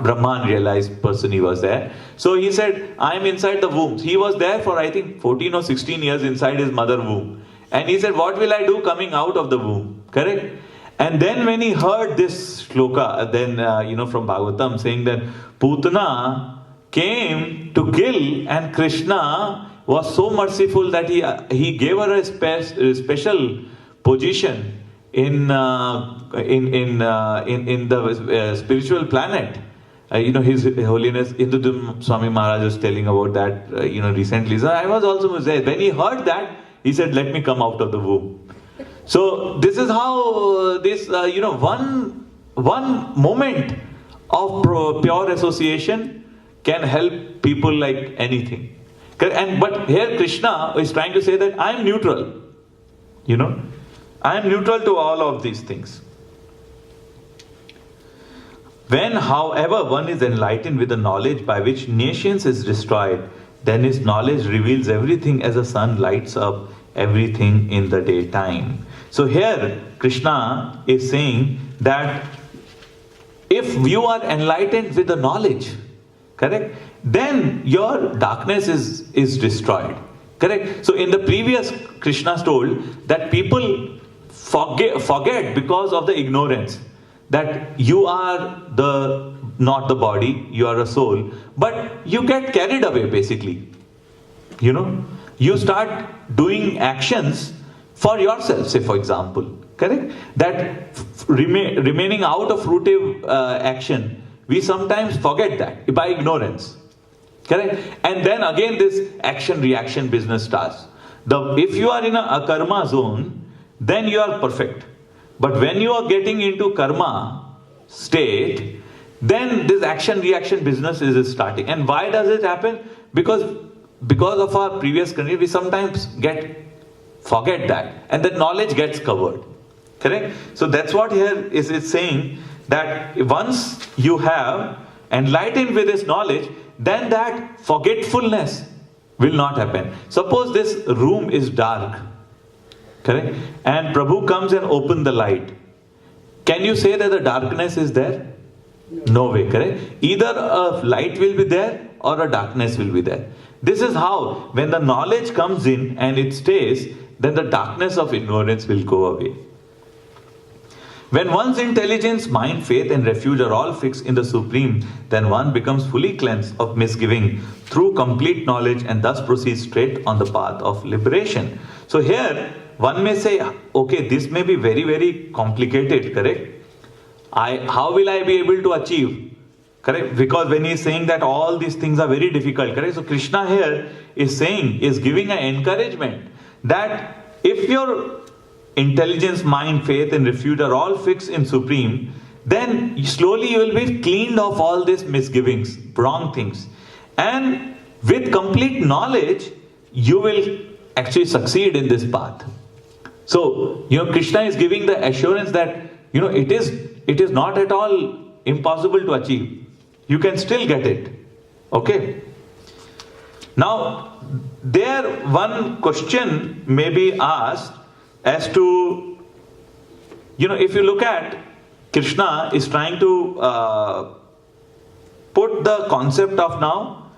Brahman realized person he was there. So he said, I am inside the womb. He was there for I think 14 or 16 years inside his mother womb. And he said, what will I do coming out of the womb? Correct? And then when he heard this shloka, then from Bhagavatam saying that Putana came to kill, and Krishna was so merciful that he gave her a special position in the spiritual planet. His Holiness Indudum Swami Maharaj was telling about that recently. So I was also there. When he heard that, he said, let me come out of the womb. So this is how one moment of pure association can help people like anything. But here Krishna is trying to say that I am neutral. I am neutral to all of these things. When, however, one is enlightened with the knowledge by which nations is destroyed, then his knowledge reveals everything as the sun lights up everything in the daytime. So here Krishna is saying that if you are enlightened with the knowledge, correct, then your darkness is destroyed. Correct? So in the previous, Krishna told that people forget because of the ignorance that you are not the body, you are a soul, but you get carried away basically. You start doing actions for yourself, say for example, correct? That remaining out of fruitive action, we sometimes forget that by ignorance, correct? And then again this action-reaction business starts. If you are in a karma zone, then you are perfect. But when you are getting into karma state, then this action-reaction business is starting. And why does it happen? Because of our previous condition, we sometimes forget that, and that knowledge gets covered. Correct? So that's what here is saying, that once you have enlightened with this knowledge, then that forgetfulness will not happen. Suppose this room is dark, correct? And Prabhu comes and opens the light. Can you say that the darkness is there? No way, correct? Either a light will be there or a darkness will be there. This is how, when the knowledge comes in and it stays, then the darkness of ignorance will go away. When one's intelligence, mind, faith and refuge are all fixed in the Supreme, then one becomes fully cleansed of misgiving through complete knowledge and thus proceeds straight on the path of liberation. So here, one may say, okay, this may be very, very complicated, correct? How will I be able to achieve? Correct? Because when he is saying that all these things are very difficult, correct? So Krishna here is giving an encouragement that if your intelligence, mind, faith and refuge are all fixed in Supreme, then slowly you will be cleaned of all these misgivings, wrong things. And with complete knowledge, you will actually succeed in this path. So, Krishna is giving the assurance that, it is not at all impossible to achieve. You can still get it. Okay? Now, there one question may be asked as to, if you look at, Krishna is trying to put the concept of now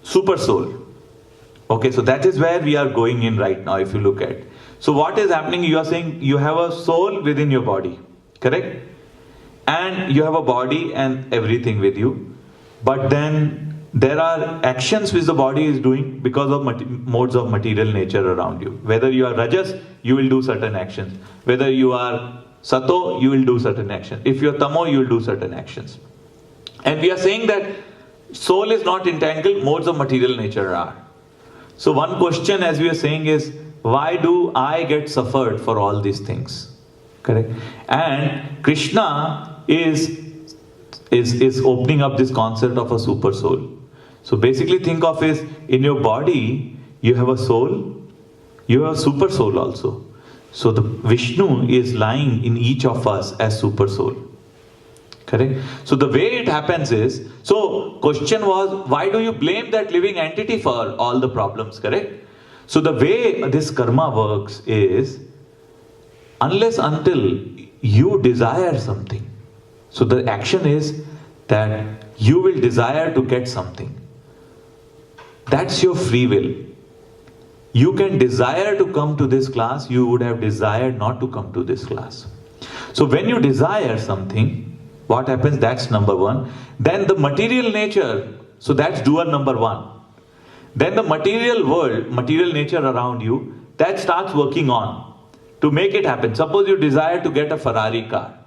super soul. Okay, so that is where we are going in right now, if you look at. So what is happening? You are saying you have a soul within your body, correct? And you have a body and everything with you. But then there are actions which the body is doing because of modes of material nature around you. Whether you are Rajas, you will do certain actions. Whether you are Sato, you will do certain actions. If you are Tamo, you will do certain actions. And we are saying that soul is not entangled, modes of material nature are. So one question, as we are saying, is why do I get suffered for all these things? Correct? And Krishna is opening up this concept of a super soul. So basically think of is, in your body, you have a soul, you have a super soul also. So the Vishnu is lying in each of us as super soul. Correct? So the way it happens is, so question was, why do you blame that living entity for all the problems? Correct? So the way this karma works is, unless until you desire something. So the action is that you will desire to get something. That's your free will. You can desire to come to this class, you would have desired not to come to this class. So when you desire something, what happens? That's number one. Then the material nature, so that's doer number one. Then the material world, material nature around you, that starts working on to make it happen. Suppose you desire to get a Ferrari car,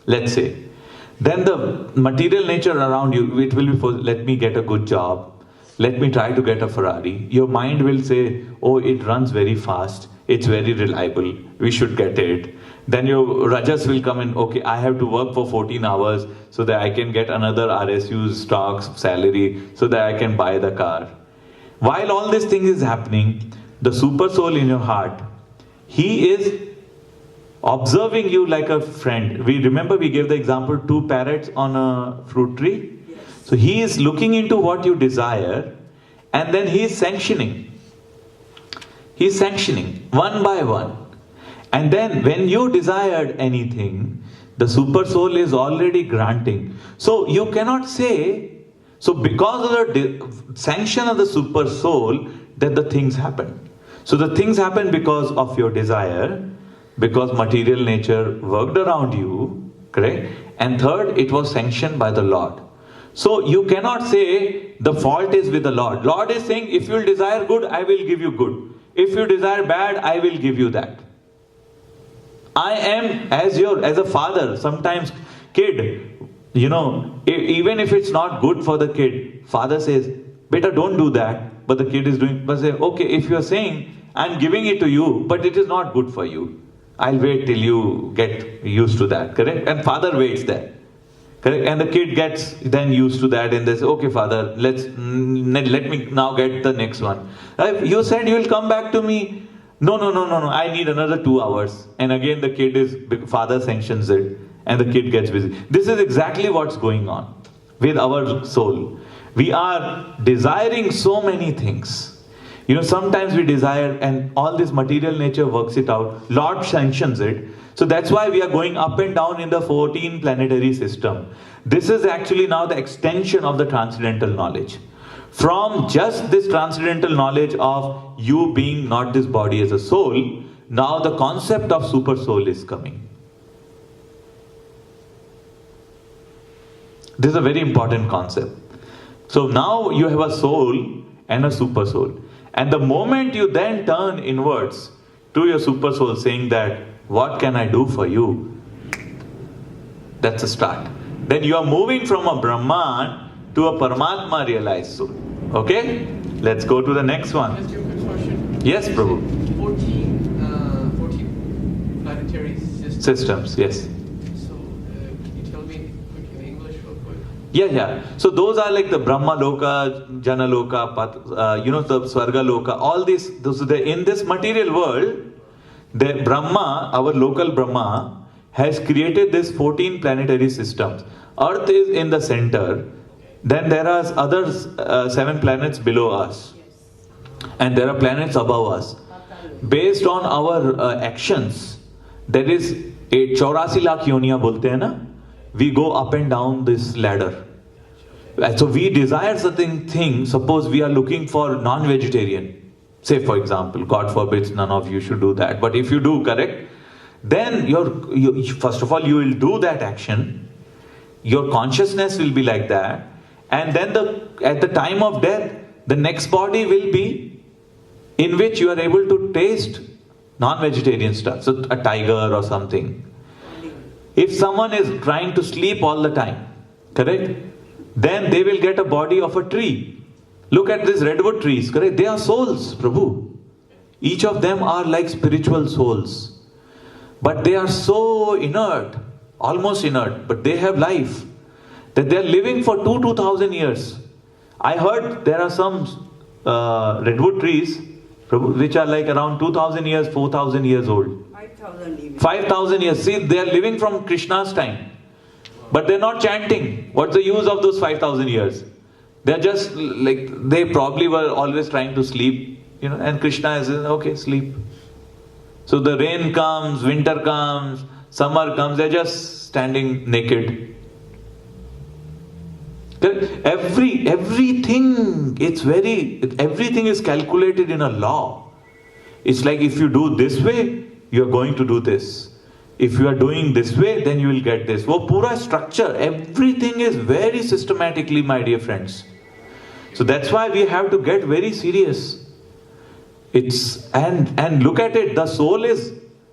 let's say. Then the material nature around you, it will be for, let me get a good job. Let me try to get a Ferrari. Your mind will say, oh, it runs very fast. It's very reliable. We should get it. Then your Rajas will come in, okay, I have to work for 14 hours so that I can get another RSU's stocks, salary, so that I can buy the car. While all this thing is happening, the super soul in your heart, he is observing you like a friend. We remember we gave the example, 2 parrots on a fruit tree. So he is looking into what you desire and then he is sanctioning. He is sanctioning one by one. And then when you desired anything, the super soul is already granting. So you cannot say, so because of the sanction of the super soul, that the things happen. So the things happen because of your desire, because material nature worked around you, correct? And third, it was sanctioned by the Lord. So you cannot say the fault is with the Lord. Lord is saying, if you desire good, I will give you good. If you desire bad, I will give you that. I am as a father, sometimes kid, even if it's not good for the kid, father says, beta, don't do that. But the kid is doing, but say, okay, if you're saying, I'm giving it to you, but it is not good for you. I'll wait till you get used to that, correct? And father waits there. Correct? And the kid gets then used to that and they say, okay father, let me now get the next one. You said you will come back to me. No, I need another 2 hours. And again the father sanctions it and the kid gets busy. This is exactly what's going on with our soul. We are desiring so many things. Sometimes we desire and all this material nature works it out. Lord sanctions it. So that's why we are going up and down in the 14 planetary system. This is actually now the extension of the transcendental knowledge. From just this transcendental knowledge of you being not this body as a soul, now the concept of super soul is coming. This is a very important concept. So now you have a soul and a super soul. And the moment you then turn inwards to your super soul saying that, what can I do for you? That's a start. Then you are moving from a Brahman to a Paramatma realized soul. Okay? Let's go to the next one. Just a quick question. Yes, Prabhu. 14 planetary systems, yes. So, can you tell me quick in English real quick? Yeah. So those are like the Brahma Loka, Jana Loka, the Swarga Loka, all these, in this material world, the Brahma, our local Brahma, has created this 14 planetary systems. Earth is in the center. Then there are other 7 planets below us. And there are planets above us. Based on our actions, there is a 84 lakh yoniya bolte hai na? We go up and down this ladder. So we desire certain things. Suppose we are looking for non-vegetarian. Say for example, God forbids, none of you should do that. But if you do, correct? Then first of all, you will do that action. Your consciousness will be like that. And then at the time of death, the next body will be in which you are able to taste non-vegetarian stuff. So a tiger or something. If someone is trying to sleep all the time, correct? Then they will get a body of a tree. Look at these redwood trees, correct? They are souls, Prabhu. Each of them are like spiritual souls. But they are so inert, almost inert, but they have life. That they are living for 2,000 years. I heard there are some redwood trees, Prabhu, which are like around 2,000 years, 4,000 years old. 5,000 even. 5,000 years. See, they are living from Krishna's time. But they're not chanting. What's the use of those 5,000 years? They're just like, they probably were always trying to sleep, and Krishna is, okay, sleep. So the rain comes, winter comes, summer comes, they're just standing naked. Everything is calculated in a law. It's like if you do this way, you are going to do this. If you are doing this way, then you will get this. वो पूरा structure, everything is very systematically, my dear friends. So that's why we have to get very serious. And look at it, the soul is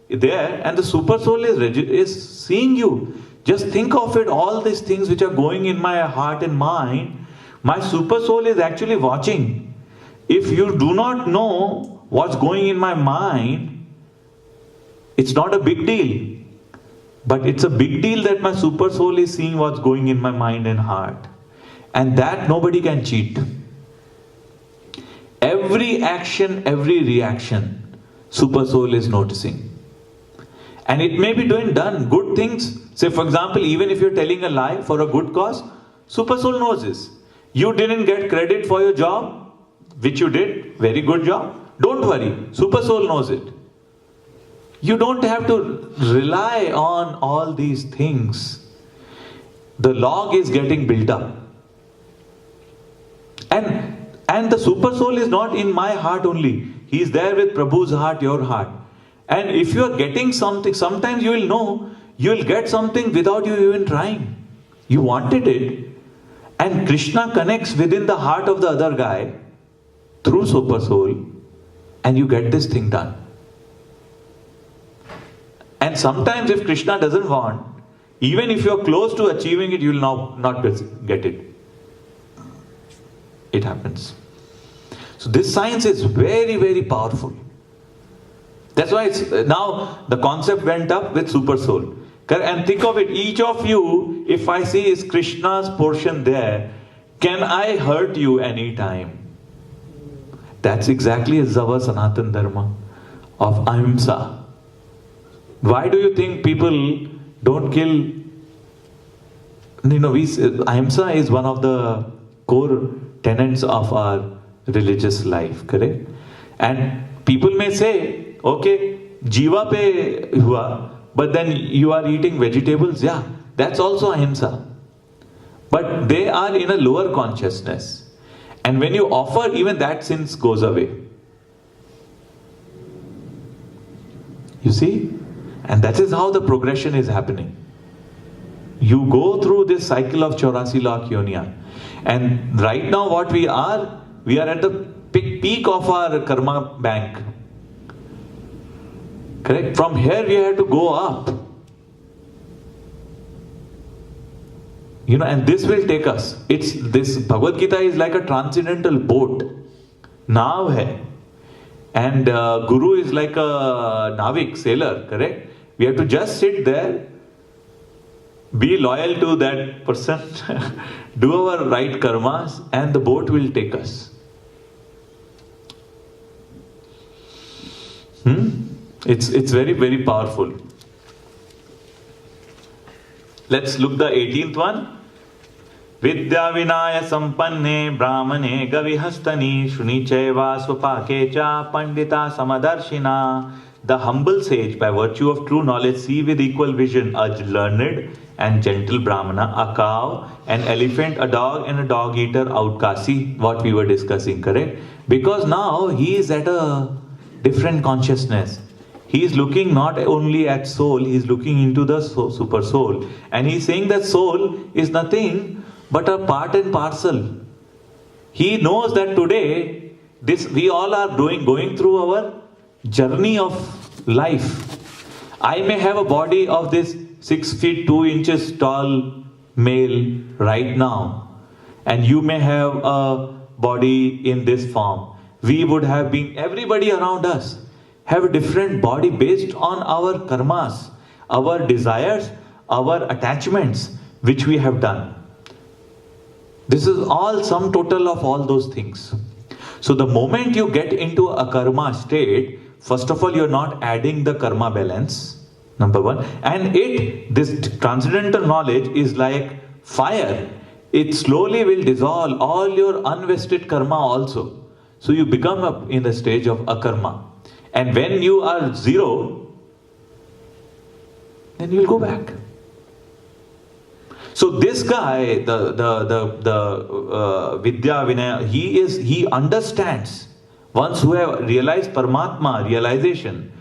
there and the super soul is seeing you. Just think of it, all these things which are going in my heart and mind, my super soul is actually watching. If you do not know what's going in my mind, it's not a big deal. But it's a big deal that my super soul is seeing what's going in my mind and heart. And that nobody can cheat. Every action, every reaction, super soul is noticing. And it may be done good things. Say for example, even if you're telling a lie for a good cause, super soul knows this. You didn't get credit for your job, which you did, very good job. Don't worry, super soul knows it. You don't have to rely on all these things. The log is getting built up. And the super soul is not in my heart only. He is there with Prabhu's heart, your heart. And if you are getting something, sometimes you will know, you will get something without you even trying. You wanted it. And Krishna connects within the heart of the other guy through super soul, and you get this thing done. And sometimes if Krishna doesn't want, even if you are close to achieving it, you will not get it. It happens. So this science is very, very powerful. That's why now the concept went up with super soul. And think of it, each of you, if I see is Krishna's portion there, can I hurt you anytime? That's exactly our Sanatan Dharma of Ahimsa. Why do you think people don't kill? Ahimsa is one of the core tenets of our religious life, correct? And people may say, okay, jiva pe hua, but then you are eating vegetables, yeah, that's also ahimsa. But they are in a lower consciousness. And when you offer, even that sin goes away. You see? And that is how the progression is happening. You go through this cycle of 84 lakh yoniya. And right now what we are at the peak of our karma bank. Correct? From here we have to go up. And this will take us. This Bhagavad Gita is like a transcendental boat. Naav hai. And Guru is like a navik, sailor, correct? We have to just sit there, be loyal to that person, do our right karmas, and the boat will take us. It's very, very powerful. Let's look the 18th one. Vidya vinaya sampanne brahmane gavihastani shuni chaiva swapake cha pandita samadarshina. The humble sage, by virtue of true knowledge, see with equal vision a learned and gentle brahmana, a cow, an elephant, a dog, and a dog eater outcast. See what we were discussing, correct? Because now he is at a different consciousness. He is looking not only at soul, he is looking into the super soul. And he is saying that soul is nothing but a part and parcel. He knows that today, we all are going through our journey of life. I may have a body of this 6 feet 2 inches tall male right now, and you may have a body in this form. We would have been, everybody around us have a different body based on our karmas, our desires, our attachments which we have done. This is all sum total of all those things. So the moment you get into a karma state, first of all, you're not adding the karma balance, number one. And this transcendental knowledge is like fire. It slowly will dissolve all your unvested karma also. So you become in the stage of akarma. And when you are zero, then you'll go back. So this guy, the Vidya Vinaya, he understands. Once who have realized Paramatma, realization,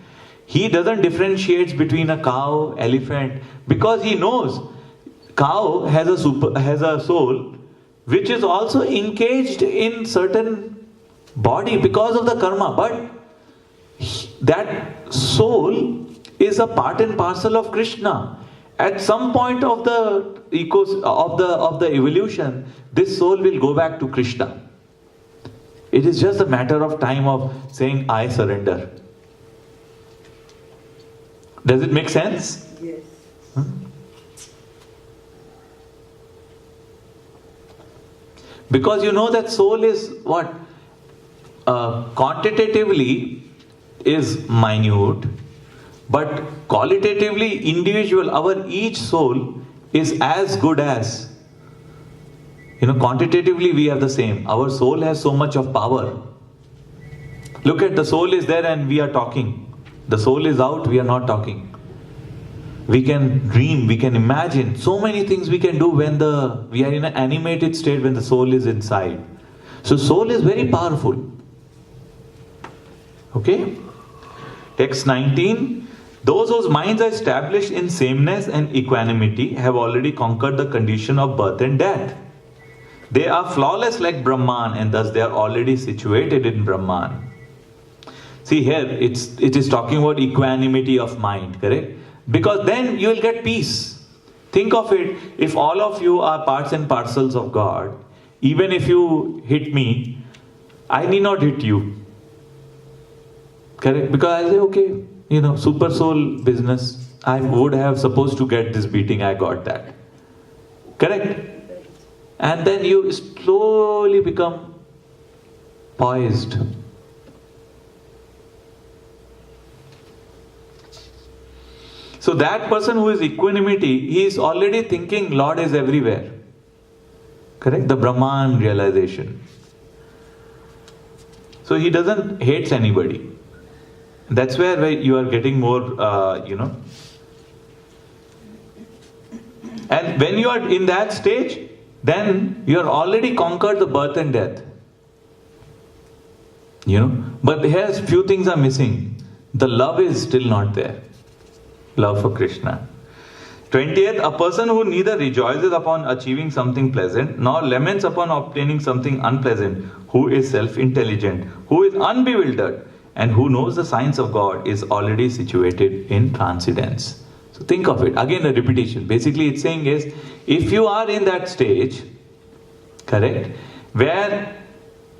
he doesn't differentiate between a cow, elephant, because he knows cow has a soul which is also engaged in certain body because of the karma, but that soul is a part and parcel of Krishna. At some point of the evolution, this soul will go back to Krishna. It is just a matter of time of saying, I surrender. Does it make sense? Yes. Huh? Because you know that soul is what? Quantitatively is minute, but qualitatively individual. Our each soul is as good as. Quantitatively we have the same. Our soul has so much of power. Look at the soul is there and we are talking. The soul is out, we are not talking. We can dream, we can imagine. So many things we can do when we are in an animated state when the soul is inside. So soul is very powerful. Okay? Text 19. Those whose minds are established in sameness and equanimity have already conquered the condition of birth and death. They are flawless like Brahman, and thus they are already situated in Brahman. See here, it is talking about equanimity of mind, correct? Because then you will get peace. Think of it, if all of you are parts and parcels of God, even if you hit me, I need not hit you. Correct? Because I'll say, okay, super soul business, I would have supposed to get this beating, I got that. Correct? And then you slowly become poised. So that person who is equanimity, he is already thinking Lord is everywhere. Correct? The Brahman realization. So he doesn't hate anybody. That's where you are getting more, And when you are in that stage, then you are already conquered the birth and death. But here's few things are missing. The love is still not there. Love for Krishna. 20th, a person who neither rejoices upon achieving something pleasant nor laments upon obtaining something unpleasant, who is self-intelligent, who is unbewildered, and who knows the signs of God, is already situated in transcendence. So think of it. Again, a repetition. Basically, it's saying is, if you are in that stage, correct, where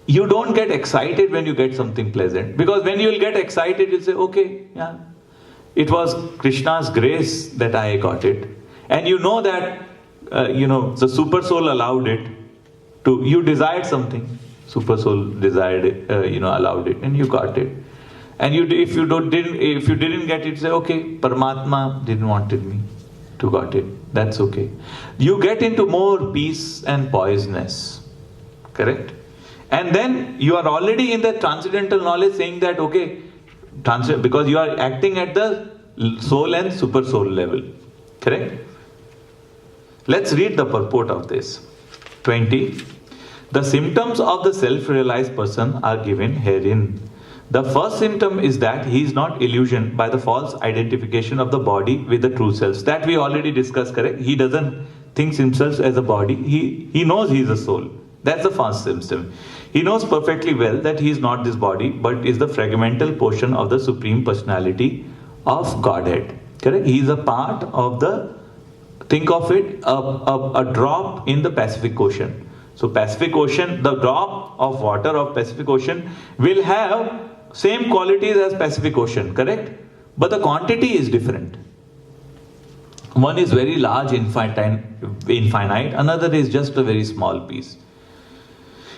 you don't get excited when you get something pleasant. Because when you will get excited, you'll say, okay, yeah, it was Krishna's grace that I got it. And you know that, the super soul allowed it to, you desired something. Super soul desired it, allowed it, and you got it. And if you didn't get it, say, okay, Paramatma didn't wanted me to got it. That's okay. You get into more peace and poisedness. Correct? And then you are already in the transcendental knowledge saying that, okay, because you are acting at the soul and super soul level. Correct? Let's read the purport of this. 20. The symptoms of the self-realized person are given herein. The first symptom is that he is not illusioned by the false identification of the body with the true self. That we already discussed, correct? He doesn't think himself as a body. He knows he is a soul. That's the first symptom. He knows perfectly well that he is not this body, but is the fragmental portion of the Supreme Personality of Godhead. Correct? He is a part of think of it, a drop in the Pacific Ocean. So Pacific Ocean, the drop of water of Pacific Ocean will have same qualities as Pacific Ocean, correct? But the quantity is different. One is very large, infinite, another is just a very small piece.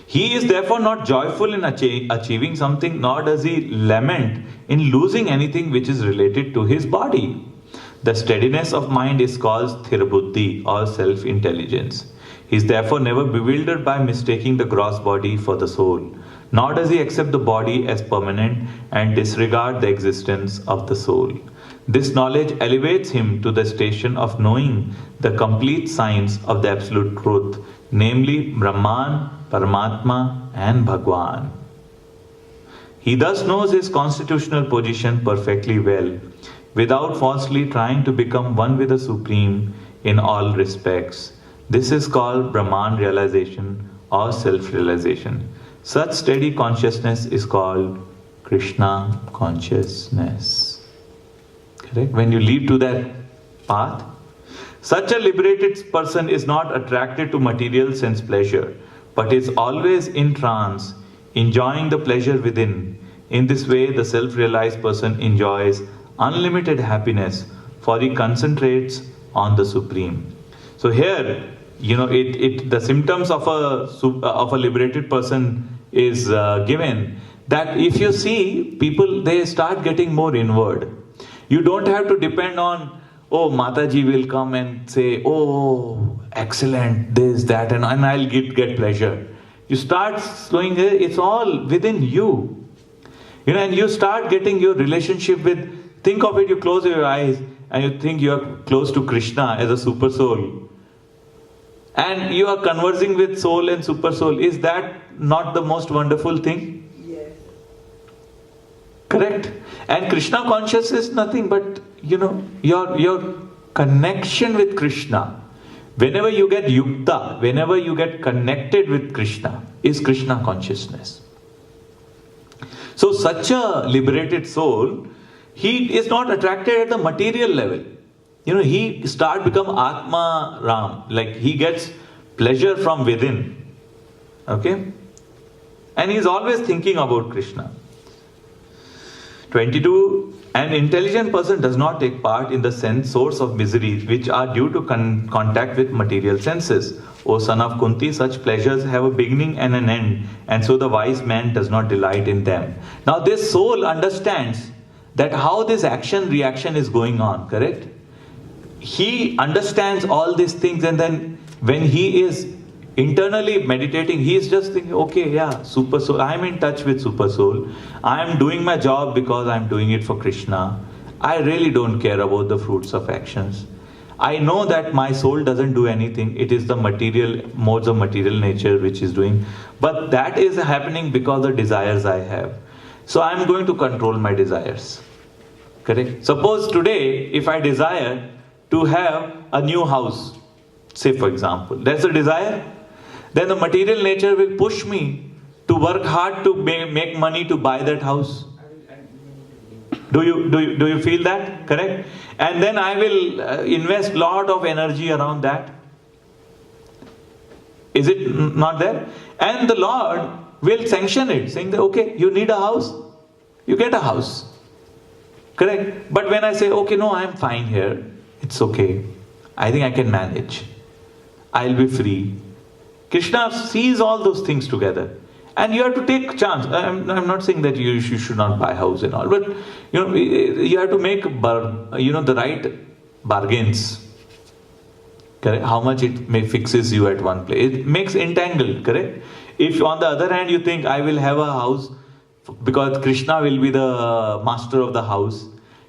He is therefore not joyful in achieving something, nor does he lament in losing anything which is related to his body. The steadiness of mind is called sthira-buddhi or self-intelligence. He is therefore never bewildered by mistaking the gross body for the soul, nor does he accept the body as permanent and disregard the existence of the soul. This knowledge elevates him to the station of knowing the complete science of the absolute truth, namely Brahman, Paramatma, and Bhagwan. He thus knows his constitutional position perfectly well, without falsely trying to become one with the Supreme in all respects. This is called Brahman realization or self-realization. Such steady consciousness is called Krishna consciousness. Correct? When you lead to that path, such a liberated person is not attracted to material sense pleasure, but is always in trance, enjoying the pleasure within. In this way, the self-realized person enjoys unlimited happiness, for he concentrates on the Supreme. So here, the symptoms of a liberated person is given, that if you see people, they start getting more inward. You don't have to depend on, oh, Mataji will come and say, oh, excellent, this, that, and I'll get pleasure. You start slowing it, it's all within you. And you start getting your relationship with, think of it, you close your eyes and you think you are close to Krishna as a super soul. And you are conversing with soul and super soul. Is that not the most wonderful thing? Yes. Correct? And Krishna conscious is nothing but, your connection with Krishna. Whenever you get yukta, whenever you get connected with Krishna, is Krishna consciousness. So such a liberated soul, he is not attracted at the material level. He start become Atma Ram, like he gets pleasure from within. Okay? And he is always thinking about Krishna. 22. An intelligent person does not take part in the source of miseries which are due to contact with material senses. O son of Kunti, such pleasures have a beginning and an end, and so the wise man does not delight in them. Now this soul understands that how this action-reaction is going on, correct? He understands all these things, and then when he is internally meditating, he is just thinking, okay, yeah, super soul, I am in touch with super soul. I am doing my job because I am doing it for Krishna. I really don't care about the fruits of actions. I know that my soul doesn't do anything. It is the material, modes of material nature which is doing. But that is happening because the desires I have. So I am going to control my desires. Correct? Suppose today, if I desire to have a new house, say for example, that's a desire, then the material nature will push me to work hard to make money to buy that house. Do you feel that? Correct? And then I will invest lot of energy around that. Is it not there? And the Lord will sanction it, saying that, okay, you need a house, you get a house. Correct? But when I say, okay, no, I'm fine here, it's okay, I think I can manage, I'll be free. Krishna sees all those things together. And you have to take chance. I'm not saying that you should not buy house and all, but you have to make the right bargains. Correct? How much it fixes you at one place. It makes entangled, correct? If on the other hand you think I will have a house because Krishna will be the master of the house,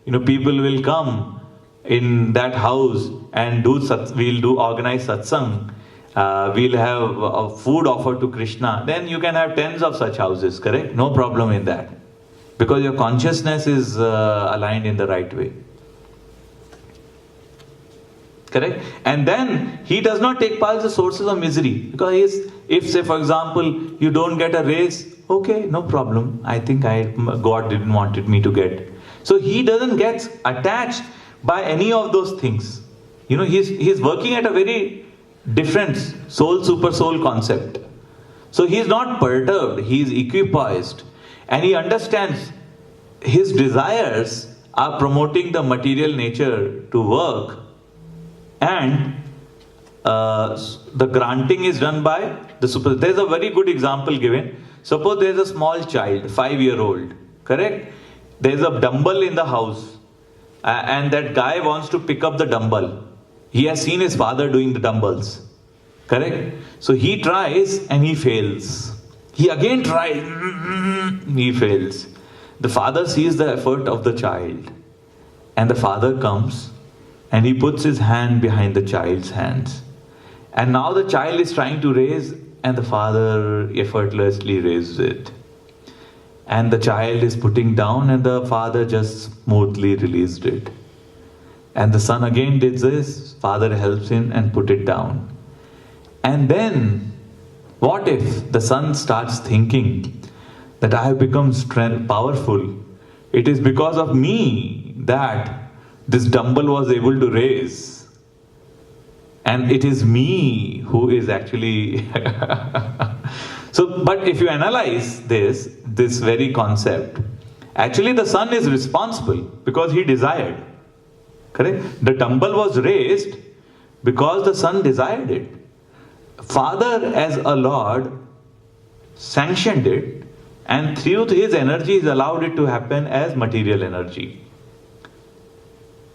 people will come in that house and we'll organize satsang. We'll have food offered to Krishna, then you can have tens of such houses, correct? No problem in that. Because your consciousness is aligned in the right way. Correct? And then he does not take part in the sources of misery. Because if say for example, you don't get a raise, okay, no problem. I think God didn't wanted me to get. So he doesn't get attached by any of those things. He's working at a very different soul super soul concept. So he is not perturbed, he is equipoised, and he understands his desires are promoting the material nature to work, and the granting is done by the super. There's a very good example given. Suppose there's a small child, 5-year-old, correct? There's a dumbbell in the house, and that guy wants to pick up the dumbbell. He has seen his father doing the dumbbells. Correct? So he tries and he fails. He again tries. He fails. The father sees the effort of the child. And the father comes and he puts his hand behind the child's hands. And now the child is trying to raise, and the father effortlessly raises it. And the child is putting down, and the father just smoothly released it. And the son again did this, father helps him and put it down. And then, what if the son starts thinking that I have become powerful? It is because of me that this dumbbell was able to raise. And it is me who is actually... So, but if you analyze this very concept, actually the son is responsible because he desired. Correct? The dumbbell was raised because the son desired it. Father as a Lord sanctioned it, and through his energies allowed it to happen as material energy.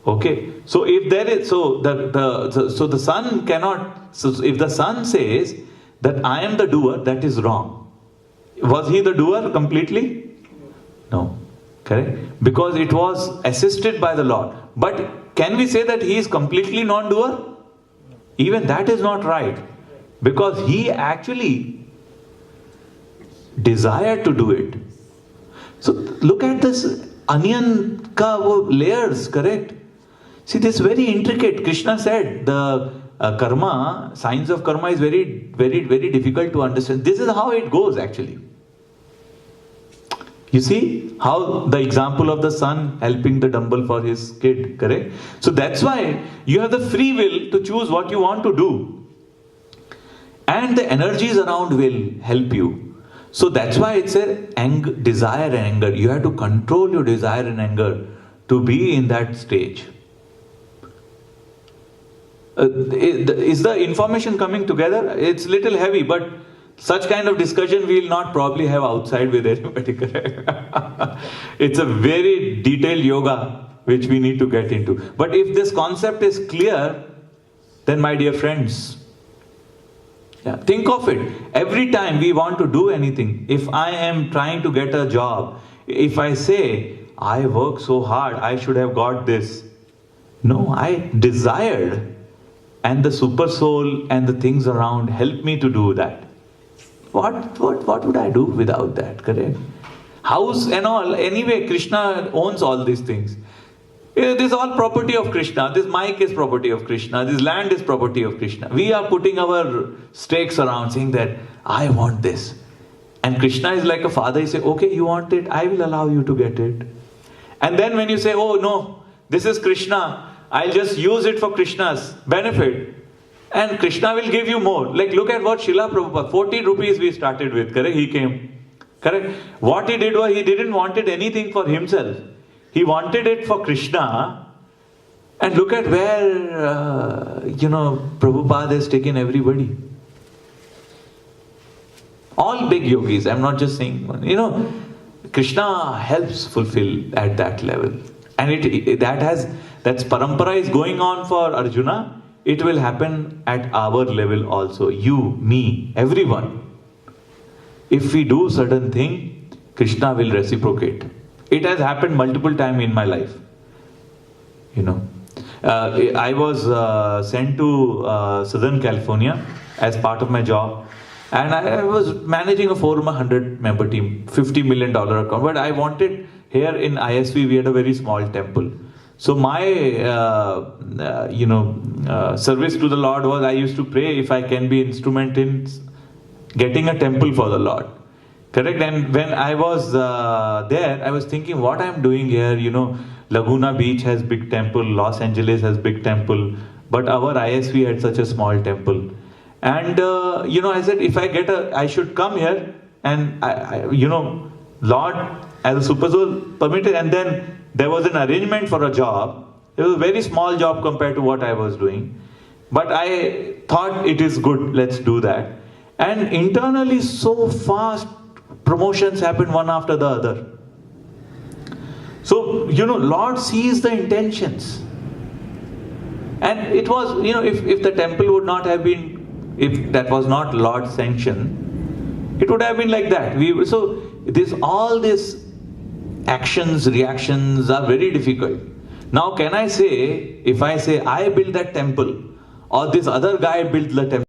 Okay, so if there is, so the son cannot, so if the son says that I am the doer, that is wrong. Was he the doer completely? No, correct? Because it was assisted by the Lord. But can we say that he is completely non-doer? Even that is not right. Because he actually desired to do it. So look at this onion ka layers, correct? See, this is very intricate. Krishna said the karma, science of karma is very, very, very difficult to understand. This is how it goes actually. You see how the example of the son helping the dumbbell for his kid, correct? So that's why you have the free will to choose what you want to do. And the energies around will help you. So that's why it's a desire and anger. You have to control your desire and anger to be in that stage. Is the information coming together? It's little heavy, but such kind of discussion we will not probably have outside with anybody. It's a very detailed yoga which we need to get into. But if this concept is clear, then my dear friends, think of it. Every time we want to do anything, if I am trying to get a job, if I say, I work so hard, I should have got this. No, I desired. And the super soul and the things around help me to do that. What would I do without that, correct? House and all, anyway, Krishna owns all these things. This is all property of Krishna. This mic is property of Krishna. This land is property of Krishna. We are putting our stakes around saying that, I want this. And Krishna is like a father. He says, okay, you want it, I will allow you to get it. And then when you say, oh no, this is Krishna, I'll just use it for Krishna's benefit. And Krishna will give you more. Like look at what Srila Prabhupada, 40 rupees we started with, correct? He came. Correct? What he did was, he didn't wanted anything for himself. He wanted it for Krishna. And look at where, Prabhupada has taken everybody. All big yogis, I'm not just saying one. Krishna helps fulfill at that level. And that's parampara is going on for Arjuna. It will happen at our level also. You, me, everyone. If we do certain thing, Krishna will reciprocate. It has happened multiple times in my life. I was sent to Southern California as part of my job. And I was managing a 400 member team, $50 million account. But I wanted, here in ISV, we had a very small temple. So my, service to the Lord was, I used to pray if I can be instrument in getting a temple for the Lord. Correct? And when I was there, I was thinking what I'm doing here, Laguna Beach has big temple, Los Angeles has big temple, but our ISV had such a small temple. And, I said, if I should come here and, Lord, as a super soul permitted. And then there was an arrangement for a job. It was a very small job compared to what I was doing. But I thought it is good, let's do that. And internally so fast, promotions happened one after the other. So, Lord sees the intentions. And it was, if the temple would not have been, if that was not Lord's sanction, it would have been like that. All these actions, reactions are very difficult. Now, can I say, if I say I built that temple, or this other guy built the temple?